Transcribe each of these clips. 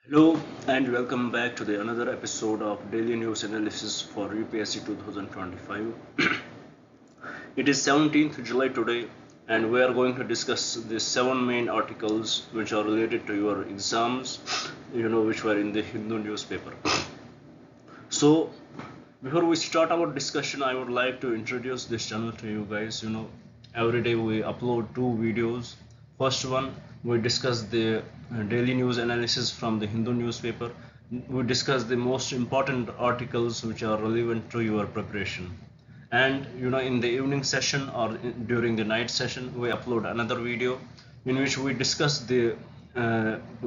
Hello and welcome back to the another episode of Daily News Analysis for UPSC 2025. It is 17th July today and we are going to discuss the seven main articles which are related to your exams, which were in the Hindu newspaper. So before we start our discussion, I would like to introduce this channel to you guys. Every day we upload two videos. First one, we discuss the daily news analysis from the Hindu newspaper. We discuss the most important articles which are relevant to your preparation. And in the evening session or during the night session, we upload another video in which we discuss the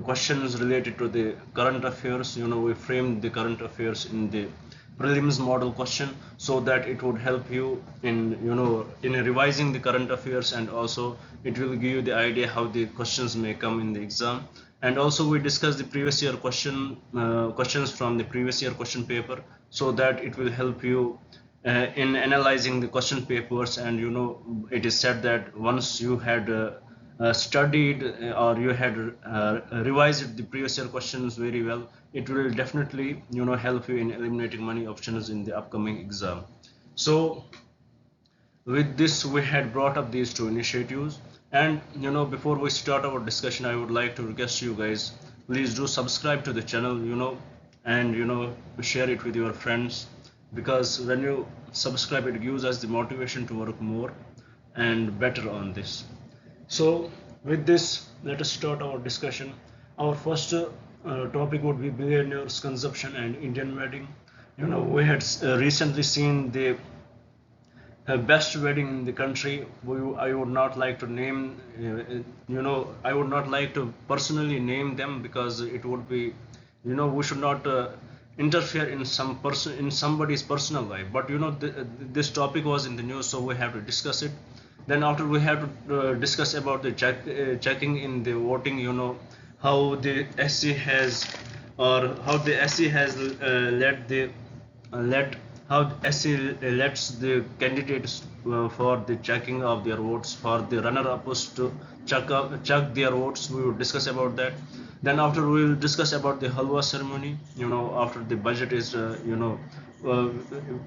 questions related to the current affairs. We framed the current affairs in the prelims model question so that it would help you in revising the current affairs, and also it will give you the idea how the questions may come in the exam. And also we discuss the previous year questions from the previous year question paper so that it will help you in analyzing the question papers. And it is said that once you had studied or you had revised the previous year questions very well, it will definitely help you in eliminating many options in the upcoming exam. So with this we had brought up these two initiatives. And before we start our discussion, I would like to request you guys, please do subscribe to the channel, and share it with your friends, because when you subscribe, it gives us the motivation to work more and better on this. So with this, let us start our discussion. Our first topic would be billionaires consumption and Indian wedding. We had recently seen the best wedding in the country. I would not like to name, I would not like to personally name them, because it would be, we should not interfere in somebody's personal life. But this topic was in the news, so we have to discuss it. Then after, we have to discuss about the checking in the voting. How the SC has, or how the SC has let how SC lets the candidates for the checking of their votes, for the runner-ups to check their votes. We will discuss about that. Then after, we will discuss about the halwa ceremony. After the budget is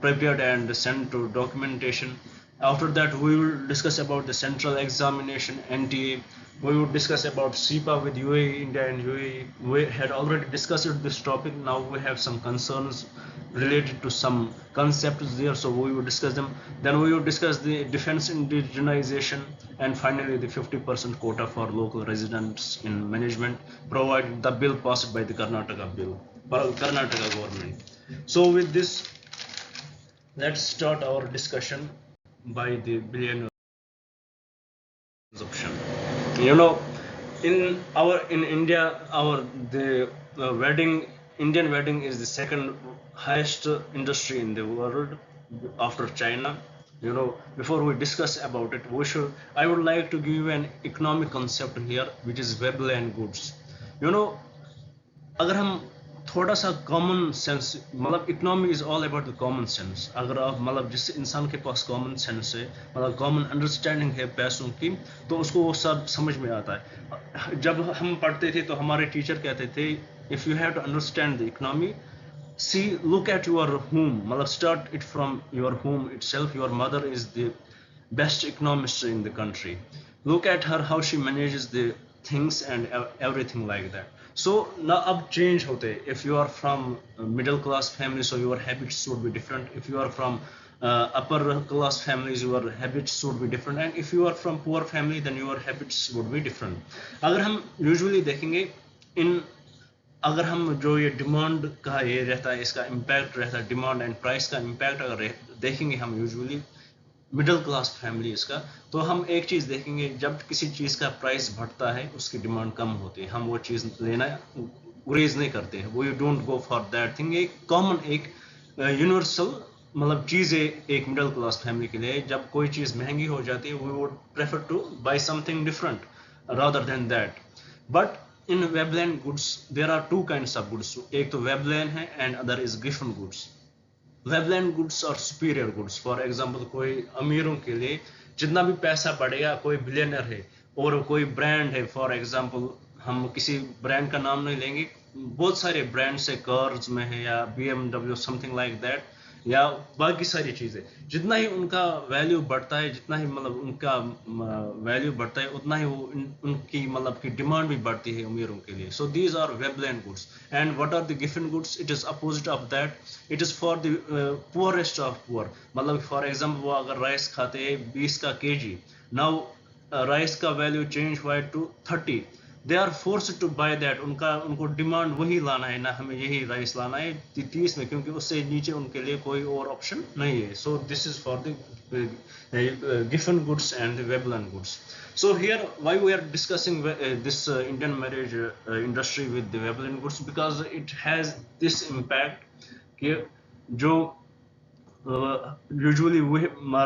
prepared and sent to documentation. After that, we will discuss about the central examination, NTA. We will discuss about SIPA with UAE, India and UAE. We had already discussed this topic. Now we have some concerns related to some concepts there, so we will discuss them. Then we will discuss the defense indigenization, and finally the 50% quota for local residents in management, provided the bill passed by the Karnataka government. So with this, let's start our discussion by the billionaire consumption. In India, the Indian wedding is the second highest industry in the world after China. Before we discuss about it, I would like to give you an economic concept here, which is webland goods. अगर हम थोड़ा सा common sense, मतलब economy is all about the common sense. अगर आप, मतलब जिस इंसान के पास कॉमन सेंस है, मतलब कॉमन अंडरस्टैंडिंग है पैसों की, तो उसको वो सब समझ में आता है. जब हम पढ़ते थे तो हमारे टीचर कहते थे, if you have to understand the economy, see, look at your home, मतलब start it from your home itself. Your mother is the best economist in the country. Look at her, how she manages the things and everything like that. So now अब change होते. If you are from middle class family, so your habits would be different. If you are from upper class families, your habits would be different. And if you are from poor family, then your habits would be different. अगर हम usually देखेंगे अगर हम जो ये demand का ये रहता है, इसका इम्पैक्ट रहता है, डिमांड एंड प्राइस का इम्पैक्ट अगर देखेंगे हम यूजुअली मिडिल क्लास फैमिलीज का, तो हम एक चीज़ देखेंगे, जब किसी चीज़ का प्राइस बढ़ता है, उसकी डिमांड कम होती है, हम वो चीज़ लेना गुरेज नहीं करते हैं, वो you don't go for that thing. एक कॉमन, एक यूनिवर्सल मतलब चीज़ है एक मिडिल क्लास फैमिली के लिए. जब कोई चीज़ महंगी हो जाती है, we would prefer to buy something different rather than that. But in webland goods there are two kinds of goods. एक तो webland है and other is giffen goods. webland goods are superior goods. For example, कोई अमीरों के लिए जितना भी पैसा बढ़ेगा, कोई बिलियनर है और कोई ब्रांड है, फॉर एग्जांपल हम किसी ब्रांड का नाम नहीं लेंगे, बहुत सारे ब्रांड्स है, कार्स में है या BMW समथिंग लाइक दैट, या बाकी सारी चीज़ें, जितना ही उनका वैल्यू बढ़ता है, जितना ही मतलब उनका वैल्यू बढ़ता है, उतना ही वो उनकी मतलब की डिमांड भी बढ़ती है अमीरों के लिए. So these are Veblen goods. And what are the Giffen goods? It is opposite of that. It is for the poorest of poor. मतलब फॉर एग्जाम्पल वो अगर राइस खाते हैं 20 का केजी, नाउ राइस का वैल्यू चेंज हुआ है to 30, they are force to buy that. उनको डिमांड वही लाना है ना, हमें यही राइस लाना है 30 में, क्योंकि उससे नीचे उनके लिए कोई और ऑप्शन नहीं है. So this is for the giffen goods and the Veblen goods. So here why we are discussing this Indian marriage industry with the Veblen goods, because it has this impact कि जो usually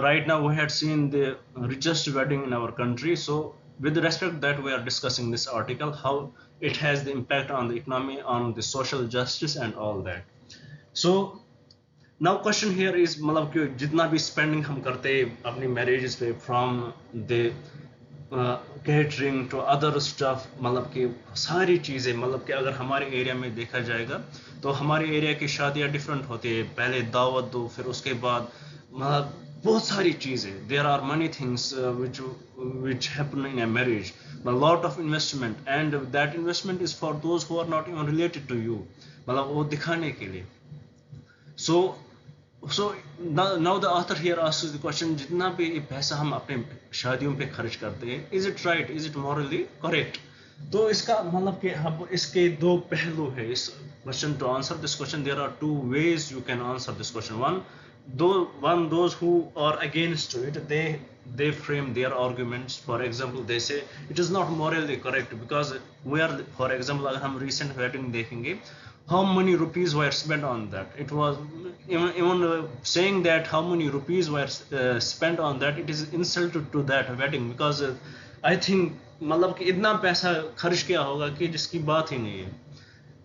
right now we had seen the richest wedding in our country. So with respect that we are discussing this article, how it has the impact on the economy, on the social justice and all that. So now question here is, मतलब कि जितना भी spending हम करते हैं अपनी marriages पे, from the catering to other stuff, मतलब कि सारी चीज़ें, मतलब कि अगर हमारे एरिया में देखा जाएगा तो हमारे एरिया की शादियाँ डिफरेंट होती है. पहले दावत दो, फिर उसके बाद मतलब बहुत सारी चीज़ें, there are many things which happen in a marriage, a lot of investment, and that investment is for those who are not even related to you, मतलब वो दिखाने के लिए. So now the author here asks the question, जितना भी पैसा हम अपने शादियों पे खर्च करते हैं, is it right, is it morally correct? तो इसका मतलब कि हम इसके दो पहलू है इस question. To answer this question there are two ways you can answer this question. Those who are against it, they frame their arguments. For example, they say it is not morally correct because we are, for example, अगर हम recent wedding देखेंगे, how many rupees were spent on that? It was even saying that how many rupees were spent on that, it is insult to that wedding, because I think मतलब कि इतना पैसा खर्च किया होगा कि जिसकी बात ही नहीं है.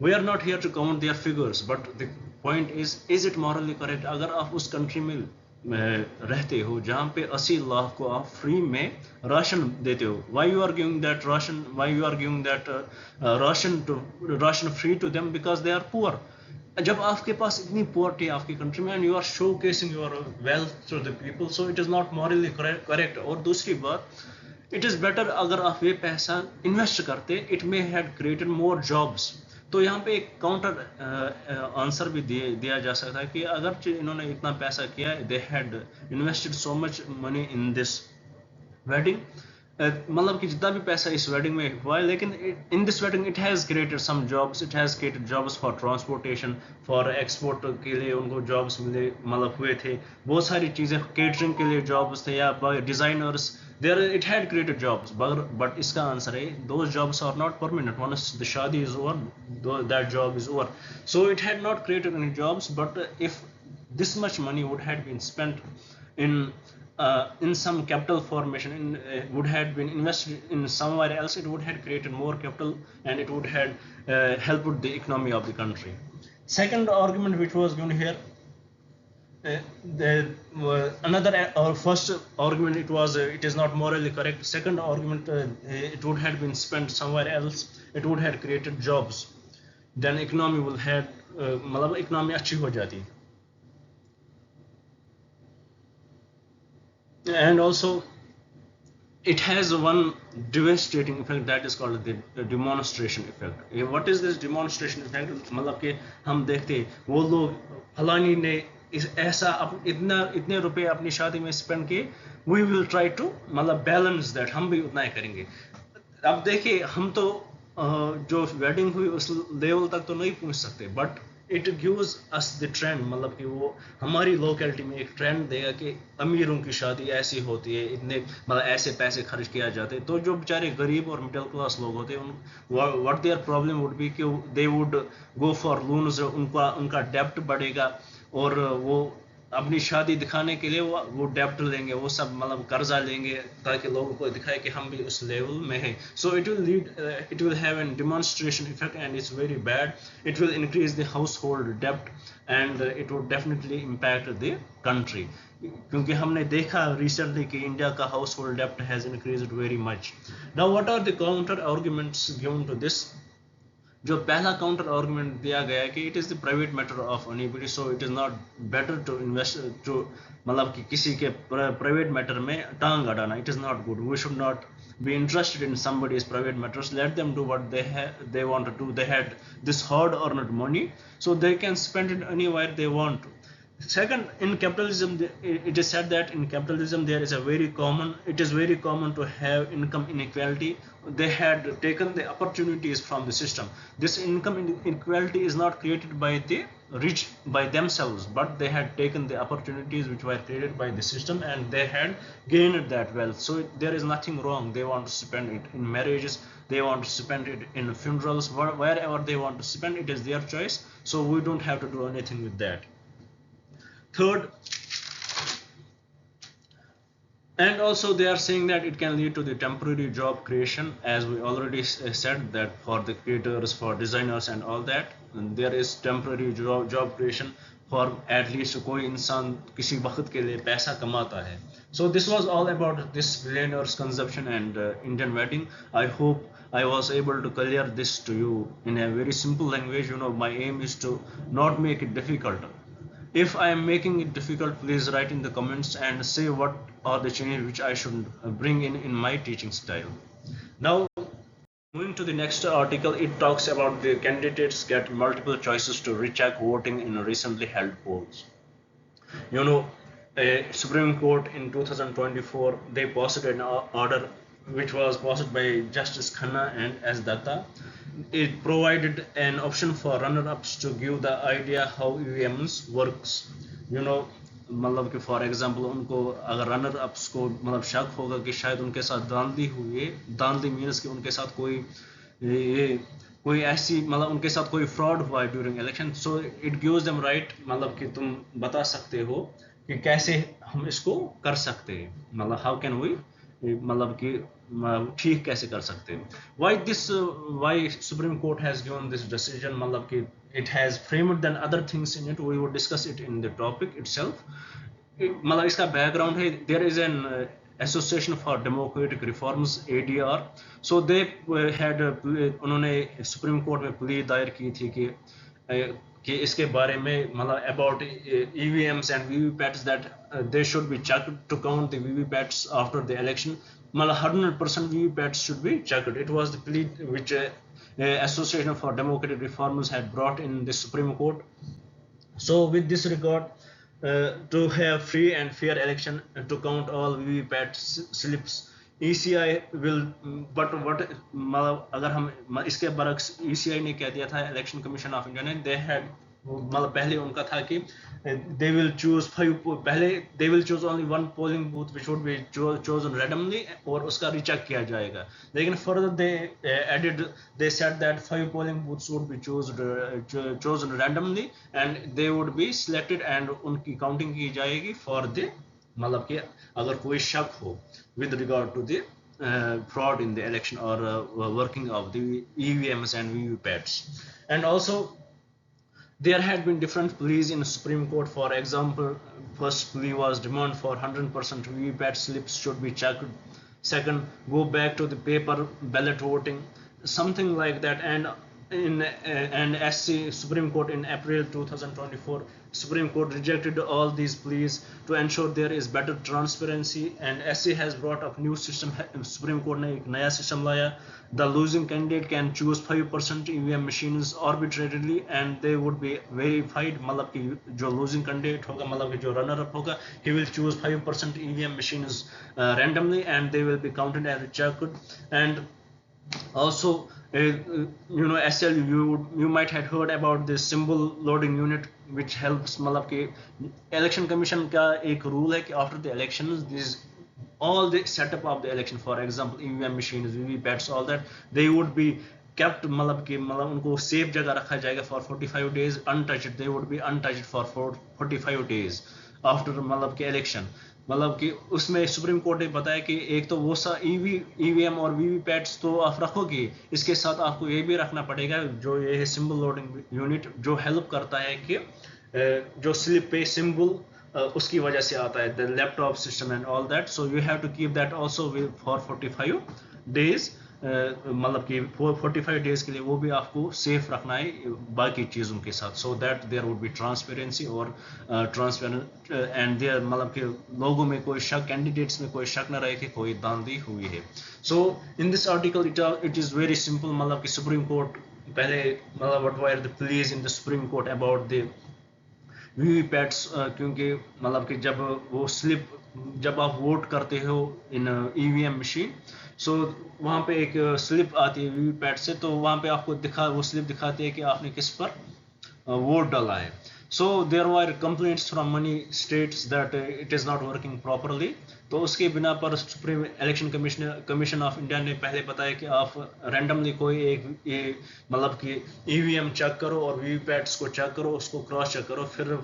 We are not here to count their figures, but the point is it morally correct? अगर आप उस कंट्री में रहते हो जहाँ पे 80 लाख को आप फ्री में राशन देते हो, why you are giving that ration free to them? Because they are poor. जब आपके पास इतनी poverty है आपकी कंट्री में, and you are showcasing your wealth to the people, so it is not morally correct. और दूसरी बात, इट इज़ बेटर अगर आप ये पैसा इन्वेस्ट करते, it may had created more jobs. तो यहाँ पे एक काउंटर आंसर भी दिया जा सकता है कि अगर इन्होंने इतना पैसा किया, they had invested so much money in this wedding, मतलब कि जितना भी पैसा इस वेडिंग में हुआ है, लेकिन in this wedding it has created some jobs, it has created jobs for transportation, for export के लिए उनको जॉब्स मिले, मतलब हुए थे बहुत सारी चीज़ें, केटरिंग के लिए जॉब्स थे या designers, there it had created jobs. But इसका आंसर है those jobs are not permanent. Once the शादी is over, that job is over. So it had not created any jobs, but if this much money would have been spent in some capital formation, would have been invested in somewhere else, it would have created more capital and it would have helped the economy of the country. Second argument which was given here, first argument, it was it is not morally correct. Second argument, it would have been spent somewhere else, it would have created jobs, then economy will have मतलब economy अच्छी हो जाती. And also it has one devastating effect that is called the demonstration effect. What is this demonstration effect? मतलब कि हम देखते वो लोग फलानी ने ऐसा इतने रुपए अपनी शादी में स्पेंड किए, we will try to मतलब बैलेंस दैट, हम भी उतना ही करेंगे. अब देखिए हम तो जो वेडिंग हुई उस लेवल तक तो नहीं पहुंच सकते, but it gives us the trend, मतलब कि वो हमारी लोकेलिटी में एक ट्रेंड देगा कि अमीरों की शादी ऐसी होती है, इतने मतलब ऐसे पैसे खर्च किया जाते हैं. तो जो बेचारे गरीब और मिडिल क्लास लोग होते हैं, what their problem would be कि they would go for loans, उनका डेप्ट बढ़ेगा और वो अपनी शादी दिखाने के लिए वो डेप्ट लेंगे, वो सब मतलब कर्जा लेंगे ताकि लोगों को दिखाए कि हम भी उस लेवल में हैं. So it will have an demonstration effect and it's very bad. It will increase the household डेप्ट and it would definitely impact the country, क्योंकि हमने देखा रिसेंटली कि इंडिया का हाउस होल्ड डेप्ट has increased very much. Now what are the counter arguments given to this? जो पहला counter argument दिया गया है कि it is the private matter of anybody, so it is not better to invest to मतलब कि किसी के प्राइवेट मैटर में टांग अड़ाना, it is not good. We should not be interested in somebody's private matters. Let them do what they want to do. They had this hard earned money, so they can spend it anywhere they want to. Second, in capitalism, it is said that in capitalism there is a it is very common to have income inequality. They had taken the opportunities from the system. This income inequality is not created by the rich by themselves, but they had taken the opportunities which were created by the system and they had gained that wealth. So there is nothing wrong. They want to spend it in marriages, they want to spend it in funerals, wherever they want to spend it is their choice. So we don't have to do anything with that. Third, and also they are saying that it can lead to the temporary job creation, as we already said that for the creators, for designers and all that, and there is temporary job creation for at least कोई इंसान किसी वक्त के लिए पैसा कमाता है. So this was all about this billionaires consumption and Indian wedding. I hope I was able to clear this to you in a very simple language. You know, my aim is to not make it difficult. If I am making it difficult, please write in the comments and say what are the changes which I should bring in my teaching style. Now, moving to the next article, it talks about the candidates get multiple choices to recheck voting in recently held polls. You know, Supreme Court in 2024, they passed an order which was passed by Justice Khanna and S. Datta. It provided an option for runner-ups to give the idea how EVMs works. You know, मतलब कि for example उनको अगर runner ups को मतलब शक होगा कि शायद उनके साथ धांधली हुई है, धांधली मीन्स कि उनके साथ कोई ऐसी मतलब उनके साथ कोई फ्रॉड हुआ है during election. So it gives them right मतलब कि तुम बता सकते हो कि कैसे हम इसको कर सकते हैं, मतलब हाउ कैन वी मतलब कि ठीक कैसे कर सकते हैं. Why Supreme Court has given this decision, मतलब कि it has framed than other things in it. We will discuss it in the topic itself. मतलब इसका बैकग्राउंड है, there is an Association for Democratic Reforms, ADR. So they had उन्होंने supreme court में plea दायर की थी कि इसके बारे में मतलब about EVMs and VVPATs that they should be checked to count the VVPATs after the election. मतलब 100% VVPATs should be checked. It was the plea which Association for Democratic Reforms had brought in the Supreme Court. So with this regard, to have free and fair election to count all VVPAT slips, ECI will, but what मतलब अगर हम इसके बरक्स ECI ने कह दिया था, election Commission of India ने, they had मतलब पहले उनका था कि they will choose only one polling booth which would be chosen randomly और उसका recheck किया जाएगा. लेकिन further they said that 5 polling booths would be chosen randomly and they would be selected and उनकी counting की जाएगी for the मतलब कि अगर कोई शक हो with regard to the fraud in the election or working of the EVMs and VVPATs. And also there had been different pleas in Supreme Court. For example, first plea was demand for 100% VVPAT slips should be checked. Second, go back to the paper ballot voting, something like that. And SC Supreme Court in April 2024, Supreme Court rejected all these pleas to ensure there is better transparency. And SC has brought up new system. Supreme Court ने एक नया system लाया. The losing candidate can choose 5% EVM machines arbitrarily and they would be verified. मतलब कि जो losing candidate होगा मतलब कि जो runner up होगा, he will choose 5% EVM machines randomly and they will be counted and checked. And also you know SL, you might have heard about this symbol loading unit which helps. मतलब कि election commission का एक rule है कि after the elections these all the setup of the election, for example EVM machines, VVPATs, all that, they would be kept मतलब कि मतलब उनको safe जगह रखा जाएगा for 45 days untouched. They would be untouched for 45 days after मतलब कि election. मतलब कि उसमें सुप्रीम कोर्ट ने बताया कि एक तो वो सा EVM और VVPATs तो आप रखोगे, इसके साथ आपको ये भी रखना पड़ेगा जो ये है सिंबल लोडिंग यूनिट, जो हेल्प करता है कि जो स्लिप पे सिंबल उसकी वजह से आता है, the laptop system and all that. So you have to keep that also for 45 days. मतलब कि 45 डेज के लिए वो भी आपको सेफ रखना है बाकी चीज़ों के साथ, so that there would be transparency और ट्रांसपेरेंट एंड देयर, मतलब कि लोगों में कोई शक, कैंडिडेट्स में कोई शक न रहे कि कोई धांधली हुई है. So in this article it is very simple, मतलब कि सुप्रीम कोर्ट पहले, मतलब what were the pleas in the Supreme Court about the VVPATs, क्योंकि मतलब कि जब वो स्लिप, जब आप वोट करते हो इन ईवीएम मशीन, सो वहाँ पे एक स्लिप आती है वीवीपैट से, तो वहाँ पे आपको वो स्लिप दिखाती है कि आपने किस पर वोट डाला है. So there were complaints from many states that it is not working properly. तो उसके बिना पर Supreme Election Commission of India ने पहले बताया कि आप रैंडमली कोई एक मतलब कि ईवीएम चेक करो और वीवीपैट्स को चेक करो, उसको क्रॉस चेक करो, फिर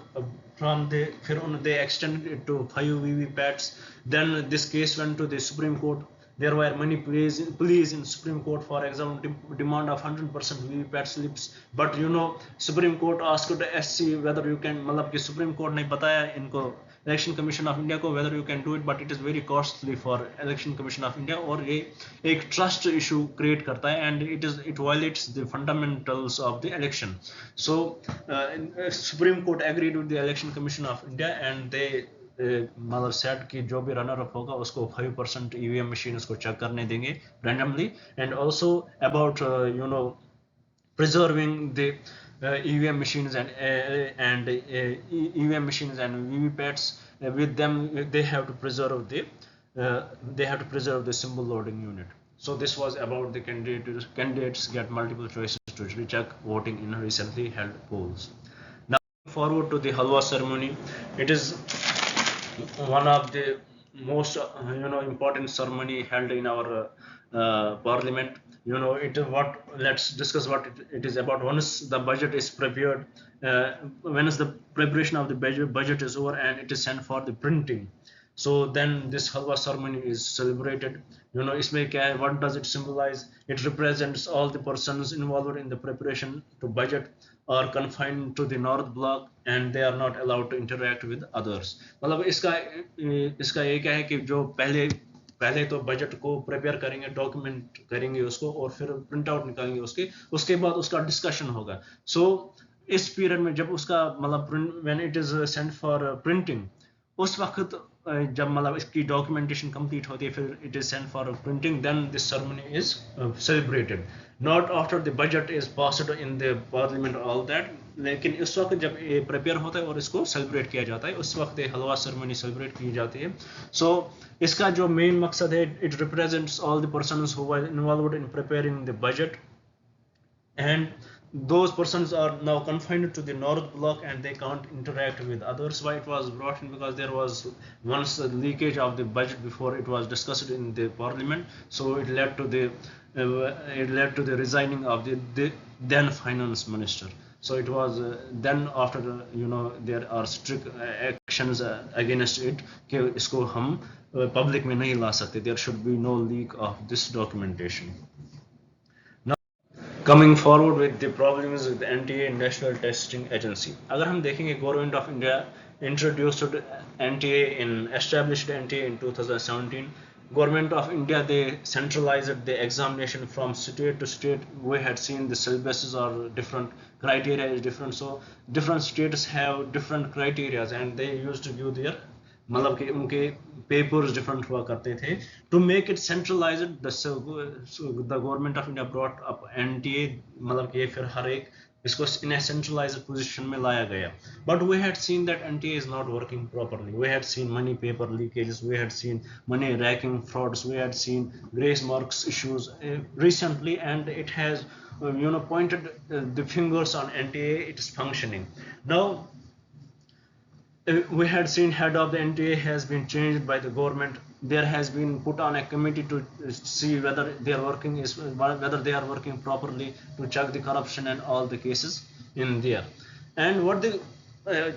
they extended it to 5 VVPATs. Then this case went to the Supreme Court. There were many pleas in Supreme Court, for example, demand of 100% VVPAT slips. But Supreme Court asked SC whether you can, मतलब कि Supreme Court ने बताया इनको Election Commission of India को whether you can do it, but it is very costly for Election Commission of India, और ये एक trust issue create करता है, and it violates the fundamentals of the election. So Supreme Court agreed with the Election Commission of India, and they मतलब set कि जो भी runner up होगा उसको 5% ईवीएम मशीन उसको चेक करने देंगे randomly. And also about preserving the EVM machines and EVM machines and VVPATs. With them, they have to preserve the symbol loading unit. So this was about the candidates get multiple choices to recheck voting in recently held polls. Now forward to the halwa ceremony. It is one of the most important ceremony held in our parliament. Let's discuss what it is about. Once the budget is prepared, once the preparation of the budget is over and it is sent for the printing, so then this halwa ceremony is celebrated. इसमें क्या है, what does it symbolize? It represents all the persons involved in the preparation to budget are confined to the north block and they are not allowed to interact with others. मतलब इसका ये क्या है कि जो पहले तो बजट को प्रिपेयर करेंगे, डॉक्यूमेंट करेंगे उसको, और फिर प्रिंट आउट निकालेंगे उसके बाद उसका डिस्कशन होगा. सो इस पीरियड में जब उसका मतलब when it is sent for printing, उस वक्त जब मतलब इसकी डॉक्यूमेंटेशन कंप्लीट होती है, फिर it is sent for printing, then this ceremony is celebrated. Not after the budget is passed in the parliament all that, लेकिन इस वक्त जब ये प्रिपेयर होता है और इसको सेलिब्रेट किया जाता है, उस वक्त ये हलवा सेरेमनी सेलिब्रेट की जाती है. सो इसका जो मेन मकसद है, it represents all the persons who were involved in preparing the budget, and those persons are now confined to the north block and they can't interact with others. Why it was brought in? Because there was once a leakage of the budget before it was discussed in the parliament, so it led to the resigning of the then finance minister. So it was then after there are strict actions against it कि इसको हम public में नहीं ला सकते. There should be no leak of this documentation. Coming forward with the problems with the NTA, National Testing Agency. अगर हम देखेंगे, government of India introduced NTA established NTA in 2017. Government of India, they centralized the examination from state to state. We had seen the syllabuses are different, criteria is different, so different states have different criteria and they used to give their मतलब कि उनके papers different हुआ करते थे. To make it centralised, the government of India brought up NTA, मतलब कि ये फिर हर एक इसको इन ए सेंट्रलाइज्ड पोजीशन में लाया गया. But we had seen that NTA is not working properly. We had seen many paper leakages, we had seen many racking frauds, we had seen grace marks issues recently, and it has pointed the fingers on NTA. It is functioning now. We had seen head of the NTA has been changed by the government. There has been put on a committee to see whether they are working properly, to check the corruption and all the cases in there. And what the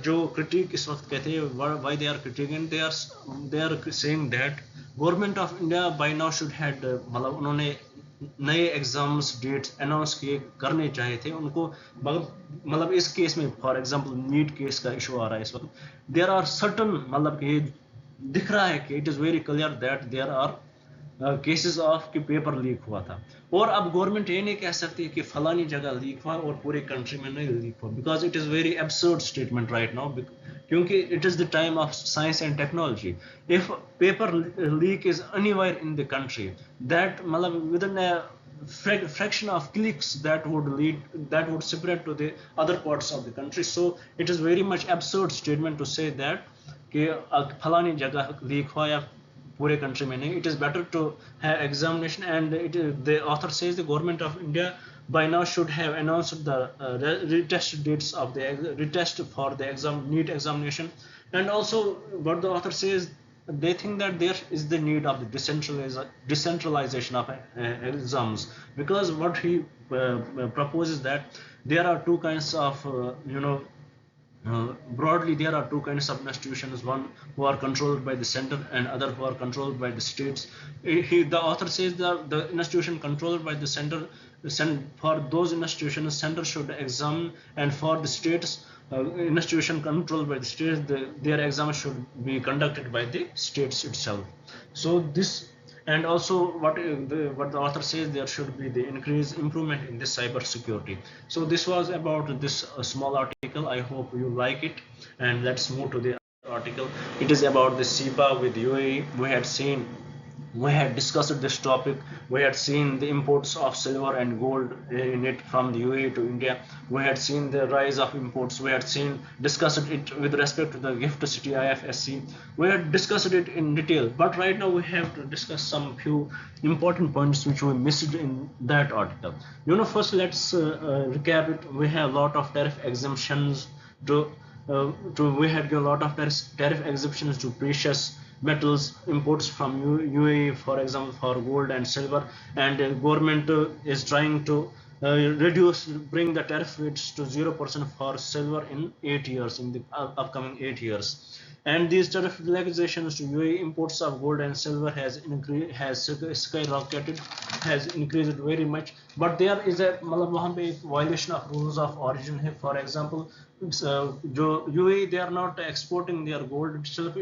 जो critique इस वक्त कहते हैं, why they are critiquing, they are saying that government of India by now should had मतलब उन्होंने नए exams dates announce करने चाहिए थे उनको. मतलब इस केस में फॉर एग्जांपल नीट केस का इशू आ रहा है इस वक्त. देयर आर सर्टन, मतलब कि दिख रहा है कि it is very clear that there are cases of कि पेपर लीक हुआ था। और अब गवर्नमेंट ये नहीं कह सकती कि फलानी जगह लीक हुआ और पूरे कंट्री में नहीं लीक हुआ, because it is very absurd statement right now, क्योंकि it is the time of science and technology. If paper leak is anywhere in the country, that मतलब within fraction of clicks that would spread to the other parts of the country. So it is very much absurd statement to say that कि फलानी जगह leak हुआ या पूरे country में नहीं. It is better to have examination, and the author says the government of India by now should have announced the retest dates of the retest for the NEET examination. And also what the author says, they think that there is the need of the decentralization of exams, because what he proposes that there are two kinds of broadly there are two kinds of institutions, one who are controlled by the center and other who are controlled by the states. The author says that the institution controlled by the center, for those institutions center should examine, and for the states, institution controlled by the states, their exams should be conducted by the states itself. So this, and also what the author says, there should be the increase improvement in the cyber security. So this was about this small article. I hope you like it, and let's move to the article. It is about the SIPA with UAE. We had discussed this topic. We had seen the imports of silver and gold in it from the UAE to India. We had seen the rise of imports. We had discussed it with respect to the gift city IFSC. We had discussed it in detail, but right now we have to discuss some few important points which we missed in that article. First let's recap it. We have a lot of tariff exemptions we had given a lot of tariff exemptions to precious metals imports from UAE, for example, for gold and silver, and government is trying to bring the tariff rates to 0% for silver in 8 years, in the upcoming 8 years. And these tariff relaxations to UAE imports of gold and silver has skyrocketed, has increased very much. But there is a violation of rules of origin here. For example, UAE, they are not exporting their gold itself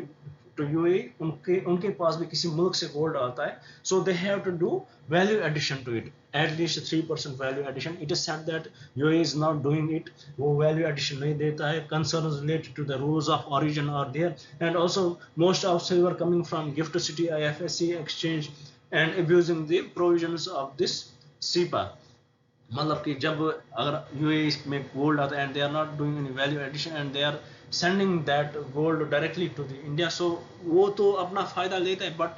to UAE. उनके पास भी किसी मुल्क से gold आता है, so they have to do value addition to it, at least 3% value addition. It is said that UAE is not doing it, वो value addition नहीं देता है. Concerns related to the rules of origin are there, and also most of silver coming from gift city IFSC exchange and abusing the provisions of this SIPA. मतलब कि जब अगर UAE में gold आता है and they are not doing any value addition and they are sending that gold directly to the India, so वो तो अपना फ़ायदा लेता है, but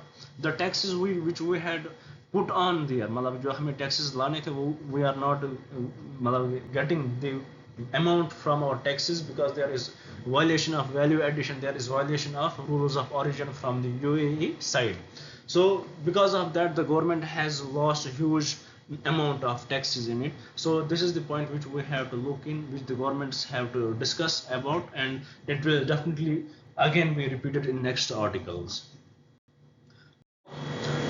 the taxes which we had put on there, मतलब जो हमें टैक्सेस लाने थे वो वी आर नॉट मतलब getting the amount from our taxes, because there is violation of value addition, there is violation of rules of origin from the UAE side. So because of that, the government has lost huge amount of taxes in it. So this is the point which we have to look in, which the governments have to discuss about, and it will definitely again be repeated in next articles.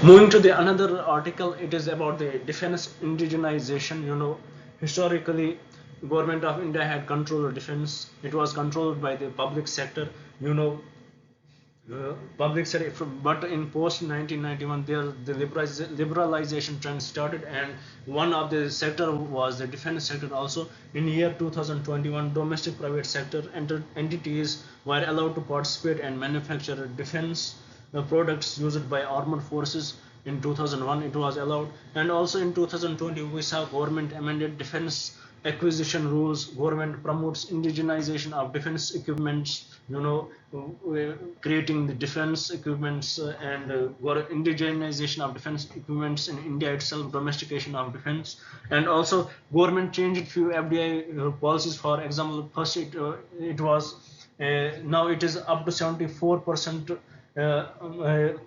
Moving to the another article, it is about the defense indigenization. Historically, government of India had controlled defense. It was controlled by the public sector. Public sector, but in post 1991, the liberalization trend started, and one of the sector was the defense sector also. In year 2021, domestic private sector entities were allowed to participate and manufacture defense products used by armed forces. In 2001 it was allowed, and also in 2020 we saw government amended defense acquisition rules. Government promotes indigenization of defense equipments, creating the defense equipments and indigenization of defense equipments in India itself, domestication of defense. And also government changed few FDI policies. For example, first it was now it is up to 74%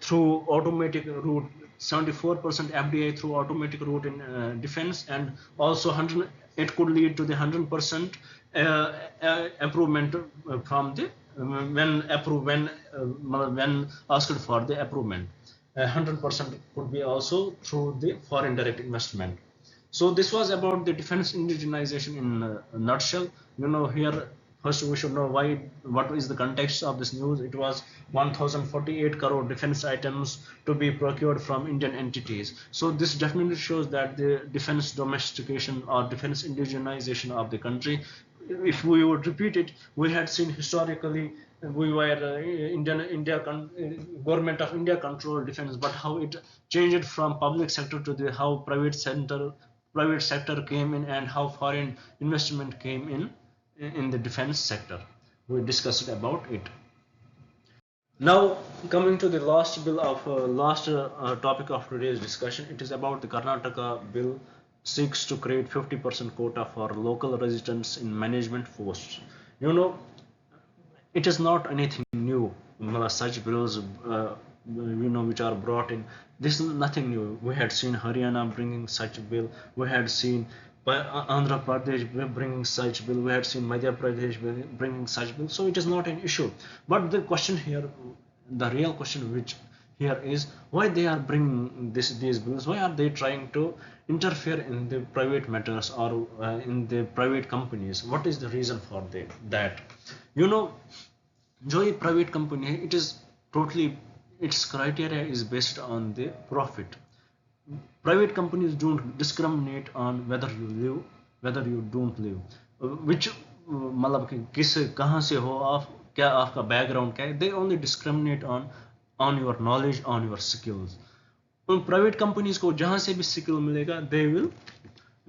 through automatic route, 74% FDI through automatic route in defense, and also it could lead to the 100% improvement from the when asked for the approval. 100% could be also through the foreign direct investment. So this was about the defense indigenization in a nutshell. Here First, we should know what is the context of this news. It was 1048 crore defense items to be procured from Indian entities. So this definitely shows that the defense domestication or defense indigenization of the country, if we would repeat it, we had seen historically we were government of India controlled defense, but how it changed from public sector to the how private sector came in, and how foreign investment came in the defense sector. We discussed about it. Now coming to the last bill of last topic of today's discussion, it is about the Karnataka bill seeks to create 50% quota for local residents in management posts. You know, it is not anything new. Such bills, which are brought in. This is nothing new. We had seen Haryana bringing such a bill. We had seen Andhra Pradesh bringing such bill. We had seen Madhya Pradesh bringing such bill. So it is not an issue. But the question here, the real question which here is why they are bringing these bills. Why are they trying to interfere in the private matters or in the private companies? What is the reason for that? You know, जो ये private company it is totally, its criteria is based on the profit. Private companies don't discriminate on whether you live, whether you don't live, which मतलब कि किस कहाँ से हो आप, क्या आपका background क्या है. They only discriminate on your knowledge, on your skills. उन private companies को जहाँ से भी skill मिलेगा they will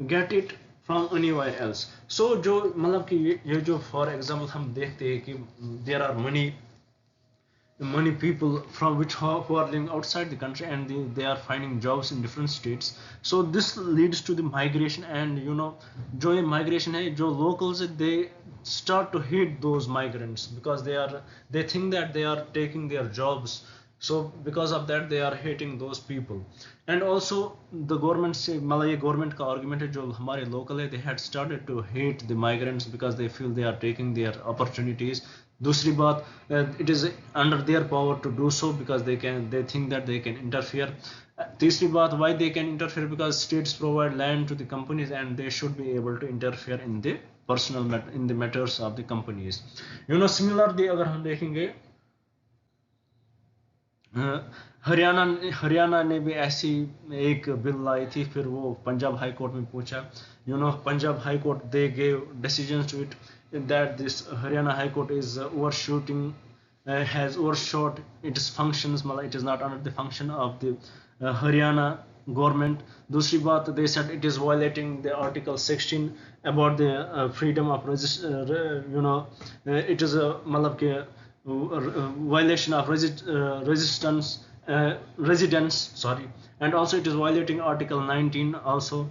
get it from anywhere else. So जो मतलब कि ये जो for example हम देखते हैं कि there are many people from who are living outside the country, and they are finding jobs in different states. So this leads to the migration, and जो ये migration है, जो locals they start to hate those migrants because they think that they are taking their jobs. So because of that they are hating those people. And also the government से मतलब ये government का argument है जो हमारे local है, they had started to hate the migrants because they feel they are taking their opportunities. दूसरी बात, it is under their power to do so because they think that they can interfere. तीसरी बात, why they can interfere, because states provide land to the companies and they should be able to interfere in the in the matters of the companies. Similarly अगर हम देखेंगे हरियाणा ने भी ऐसी एक bill लाई थी, फिर वो पंजाब हाई कोर्ट में पूछा. Punjab high court they gave decisions to it that this Haryana High Court is overshooting, has overshot its functions. It is not under the function of the Haryana government. दूसरी बात, they said it is violating the Article 16 about the freedom of it is a violation of residence, sorry, and also it is violating Article 19 also,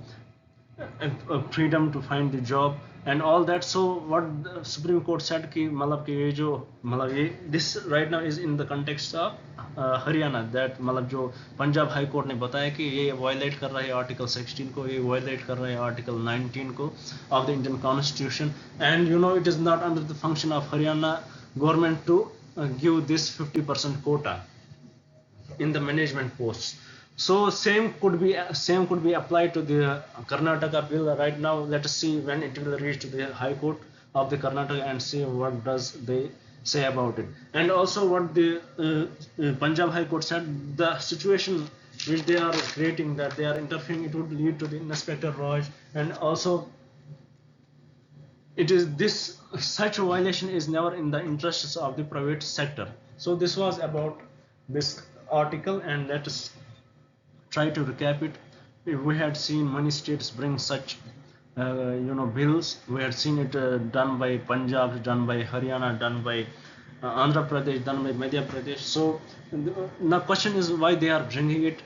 freedom to find the job and all that. So what the Supreme Court said कि ये जो this right now is in the context of Haryana, that जो Punjab high court ने बताया कि ये violate कर रहा है Article 16 को, ये violate कर रहा है Article 19 को of the Indian Constitution, and it is not under the function of Haryana government to give this 50% quota in the management posts. So same could be applied to the Karnataka bill right now. Let us see when it will reach to the High Court of the Karnataka and see what does they say about it. And also what the Punjab High Court said, the situation which they are creating, that they are interfering, it would lead to the Inspector Raj, and also it is this such a violation is never in the interests of the private sector. So this was about this article, and let us try to recap it. We had seen many states bring such bills. We had seen it done by Punjab, done by Haryana, done by Andhra Pradesh, done by Madhya Pradesh. So the question is why they are bringing it.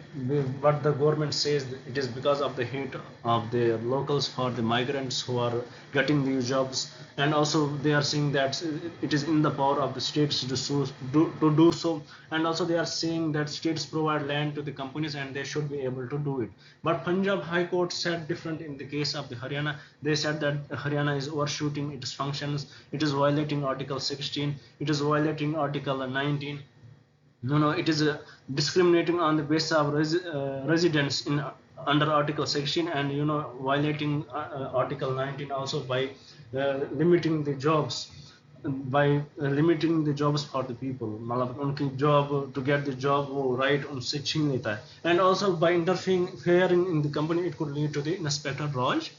But the government says it is because of the hate of the locals for the migrants who are getting these jobs, and also they are saying that it is in the power of the states to do so, and also they are saying that states provide land to the companies and they should be able to do it. But Punjab High Court said different in the case of the Haryana. They said that Haryana is overshooting its functions, it is violating Article 16, it is violating Article 19. It is discriminating on the basis of residence in under Article 16, and violating Article 19 also by limiting the jobs. by limiting the jobs for the people, मतलब उनकी job to get the job वो right उनसे छीन लेता है. And also by interfering in the company, it could lead to the inspector raj,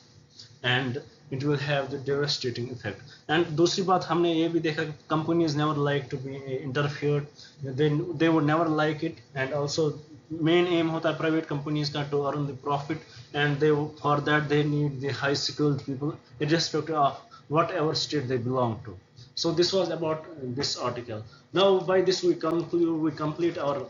and it will have the devastating effect. And दूसरी बात हमने ये भी देखा, companies never like to be interfered, they would never like it. And also main aim होता है private companies का to earn the profit, and they for that they need the high skilled people irrespective of whatever state they belong to. So this was about this article. Now by this we complete our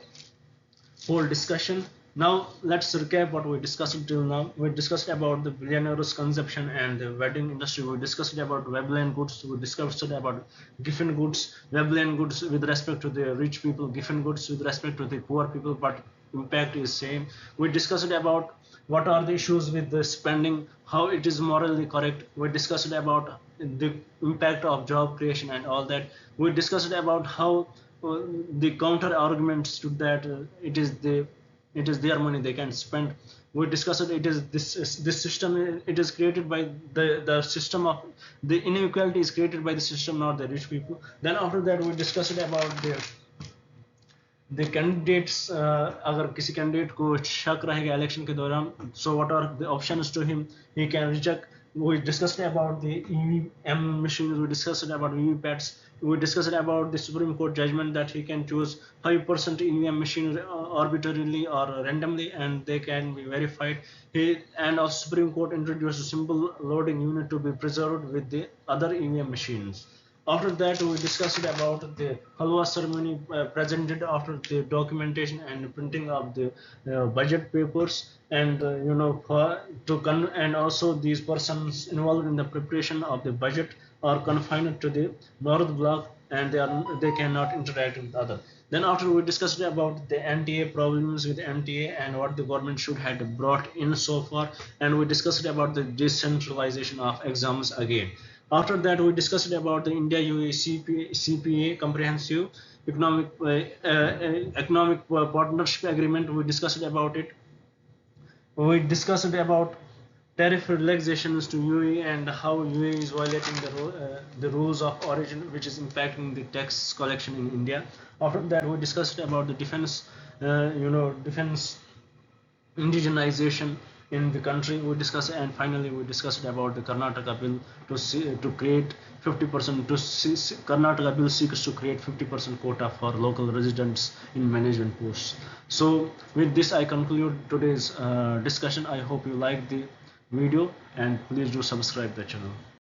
whole discussion. Now let's recap what we discussed till now. We discussed about the billionaire's consumption and the wedding industry. We discussed about Webland goods. We discussed about giffen goods, Webland goods with respect to the rich people, giffen goods with respect to the poor people, but impact is same. We discussed about what are the issues with the spending, how it is morally correct. We discussed about the impact of job creation and all that. We discussed about how the counter arguments to that, it is their money they can spend. We discussed it is this system, it is created by the system of the inequality is created by the system, not the rich people. Then after that we discussed about the candidates, अगर किसी candidate को शक रहेगा election के दौरान, so what are the options to him, he can reject. We discussed about the EVM machines, we discussed about VVPATs, we discussed about the Supreme Court judgment that he can choose 5% EVM machine arbitrarily or randomly and they can be verified. And also Supreme Court introduced a simple loading unit to be preserved with the other EVM machines. After that, we discussed about the halwa ceremony presented after the documentation and printing of the budget papers, and and also these persons involved in the preparation of the budget are confined to the north block and they cannot interact with other. Then after we discussed about the NTA, problems with NTA and what the government should have brought in so far, and we discussed about the decentralization of exams again. After that, we discussed about the India UAE CPA comprehensive economic partnership agreement. We discussed about it. We discussed about tariff relaxations to UAE and how UAE is violating the rules of origin, which is impacting the tax collection in India. After that, we discussed about the defense, defense indigenization in the country. We discussed, and finally we discussed about the Karnataka bill to create 50%. Karnataka bill seeks to create 50% quota for local residents in management posts. So with this, I conclude today's discussion. I hope you like the video and please do subscribe the channel.